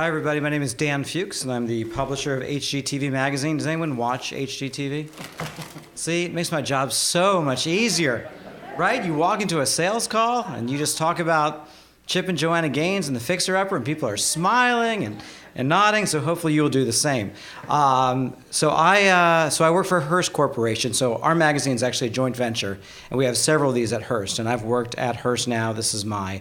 Hi, everybody. My name is Dan Fuchs, and I'm the publisher of HGTV magazine. Does anyone watch HGTV? See, it makes my job so much easier, right? You walk into a sales call, and you just talk about Chip and Joanna Gaines and the Fixer Upper, and people are smiling and nodding, so hopefully you will do the same. So I work for Hearst Corporation, so our magazine is actually a joint venture, and we have several of these at Hearst, and I've worked at Hearst now. This is my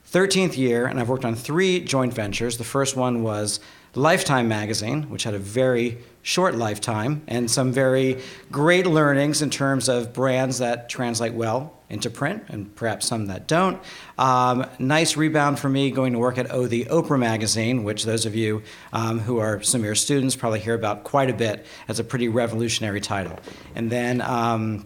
13th year, and I've worked on 3 joint ventures. The first one was Lifetime magazine, which had a very short lifetime and some very great learnings in terms of brands that translate well into print and perhaps some that don't. Nice rebound for me going to work at the Oprah magazine, which those of you who are Samir students probably hear about quite a bit as a pretty revolutionary title. And then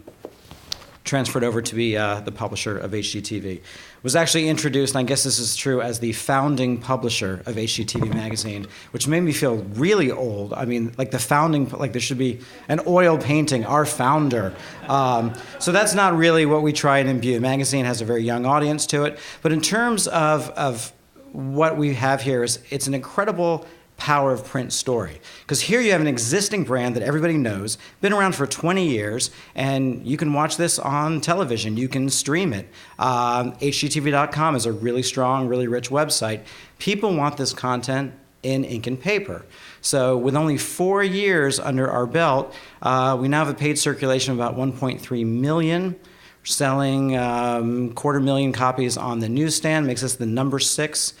transferred over to be the publisher of HGTV. Was actually introduced, and I guess this is true, as the founding publisher of HGTV magazine, which made me feel really old. I mean, like the founding, like there should be an oil painting, our founder. So that's not really what we try and imbue. The magazine has a very young audience to it, but in terms of what we have here is it's an incredible power of print story. Because here you have an existing brand that everybody knows, been around for 20 years, and you can watch this on television. You can stream it. HGTV.com is a really strong, really rich website. People want this content in ink and paper. So with only 4 years under our belt, we now have a paid circulation of about 1.3 million. We're selling 250,000 copies on the newsstand, makes us the number 6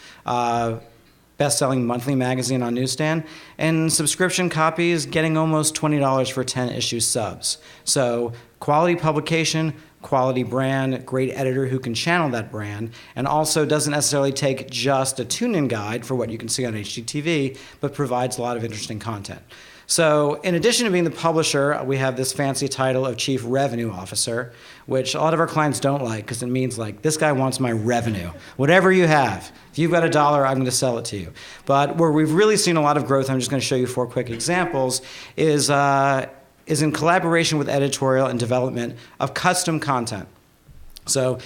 best-selling monthly magazine on newsstand, and subscription copies getting almost $20 for 10-issue subs. So quality publication, quality brand, great editor who can channel that brand, and also doesn't necessarily take just a tune-in guide for what you can see on HGTV, but provides a lot of interesting content. So in addition to being the publisher, we have this fancy title of Chief Revenue Officer, which a lot of our clients don't like because it means like, this guy wants my revenue. Whatever you have, if you've got $1, I'm going to sell it to you. But where we've really seen a lot of growth, I'm just going to show you 4 quick examples, is in collaboration with editorial and development of custom content. So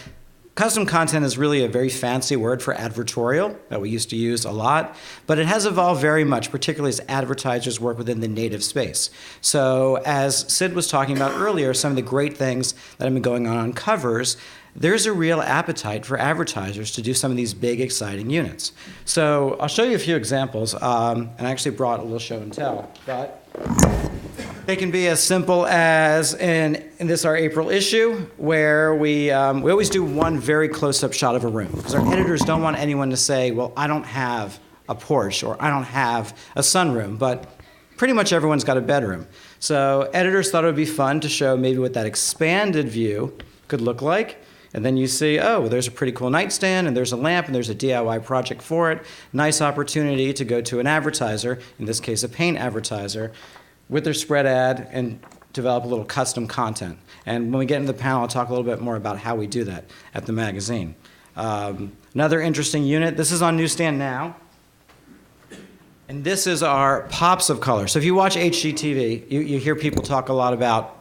custom content is really a very fancy word for advertorial that we used to use a lot, but it has evolved very much, particularly as advertisers work within the native space. So as Sid was talking about earlier, some of the great things that have been going on covers, there's a real appetite for advertisers to do some of these big, exciting units. So I'll show you a few examples, and I actually brought a little show and tell, but they can be as simple as in this our April issue, where we always do one very close-up shot of a room, because our editors don't want anyone to say, well, I don't have a porch or I don't have a sunroom, but pretty much everyone's got a bedroom. So editors thought it would be fun to show maybe what that expanded view could look like. And then you see, oh, there's a pretty cool nightstand, and there's a lamp, and there's a DIY project for it. Nice opportunity to go to an advertiser, in this case a paint advertiser, with their spread ad and develop a little custom content. And when we get into the panel, I'll talk a little bit more about how we do that at the magazine. Another interesting unit, this is on newsstand now. And this is our pops of color. So if you watch HGTV, you hear people talk a lot about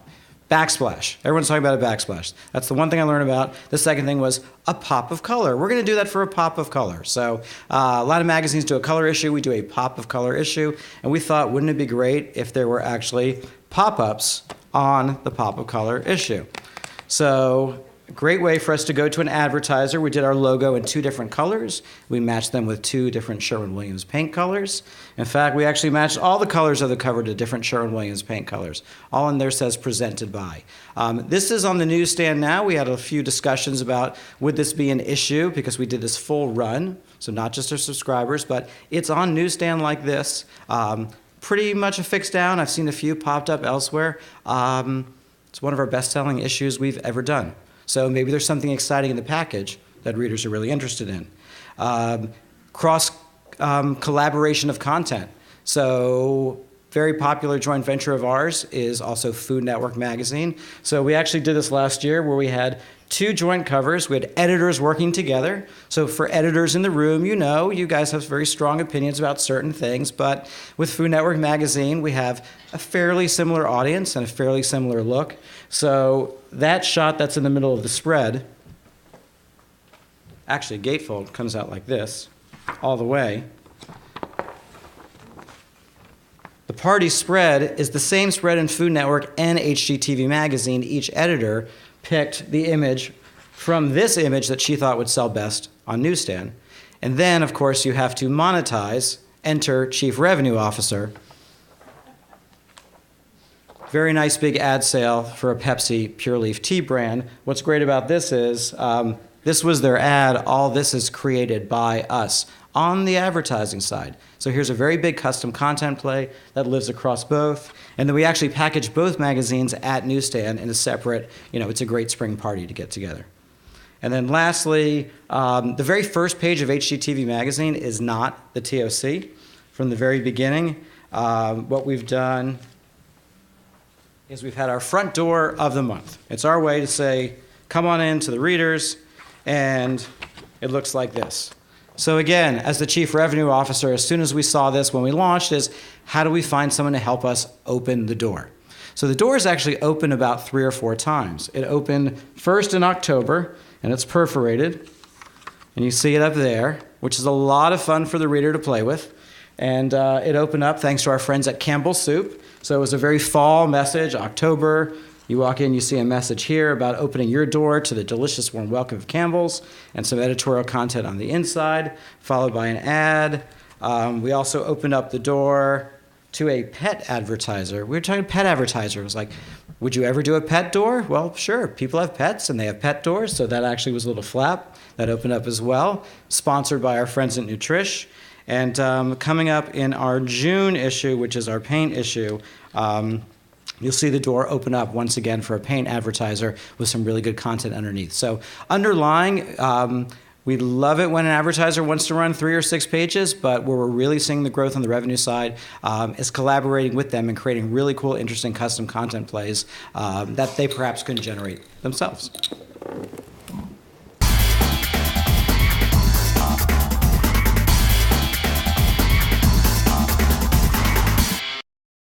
backsplash. Everyone's talking about a backsplash. That's the one thing I learned about. The second thing was a pop of color. We're going to do that for a pop of color. So a lot of magazines do a color issue. We do a pop of color issue. And we thought, wouldn't it be great if there were actually pop-ups on the pop of color issue? So a great way for us to go to an advertiser. We did our logo in 2 different colors. We matched them with 2 different Sherwin-Williams paint colors. In fact, we actually matched all the colors of the cover to different Sherwin-Williams paint colors. All in there says presented by. This is on the newsstand now. We had a few discussions about would this be an issue, because we did this full run, so not just our subscribers, but it's on newsstand like this. Pretty much a fixed down. I've seen a few popped up elsewhere. It's one of our best-selling issues we've ever done. So maybe there's something exciting in the package that readers are really interested in. Cross collaboration of content. So very popular joint venture of ours is also Food Network magazine. So we actually did this last year where we had 2 joint covers. We had editors working together. So for editors in the room, you know, you guys have very strong opinions about certain things, but with Food Network magazine, we have a fairly similar audience and a fairly similar look. So that shot that's in the middle of the spread, actually gatefold comes out like this, all the way. The party spread is the same spread in Food Network and HGTV Magazine. Each editor picked the image from this image that she thought would sell best on newsstand. And then, of course, you have to monetize. Enter Chief Revenue Officer. Very nice big ad sale for a Pepsi Pure Leaf tea brand. What's great about this is this was their ad. All this is created by us on the advertising side. So here's a very big custom content play that lives across both. And then we actually package both magazines at newsstand in a separate, it's a great spring party to get together. And then lastly, the very first page of HGTV Magazine is not the TOC. From the very beginning, what we've done is we've had our front door of the month. It's our way to say, come on in to the readers, and it looks like this. So again, as the Chief Revenue Officer, as soon as we saw this when we launched, is how do we find someone to help us open the door? So the door is actually open about 3 or 4 times. It opened first in October, and it's perforated, and you see it up there, which is a lot of fun for the reader to play with. And it opened up thanks to our friends at Campbell's Soup. So it was a very fall message, October. You walk in, you see a message here about opening your door to the delicious warm welcome of Campbell's and some editorial content on the inside, followed by an ad. We also opened up the door to a pet advertiser. We were talking pet advertiser. It was like, would you ever do a pet door? Well, sure. People have pets and they have pet doors. So that actually was a little flap that opened up as well, sponsored by our friends at Nutrish. And coming up in our June issue, which is our paint issue, you'll see the door open up once again for a paint advertiser with some really good content underneath. So underlying, we love it when an advertiser wants to run 3 or 6 pages, but where we're really seeing the growth on the revenue side is collaborating with them and creating really cool, interesting custom content plays that they perhaps couldn't generate themselves.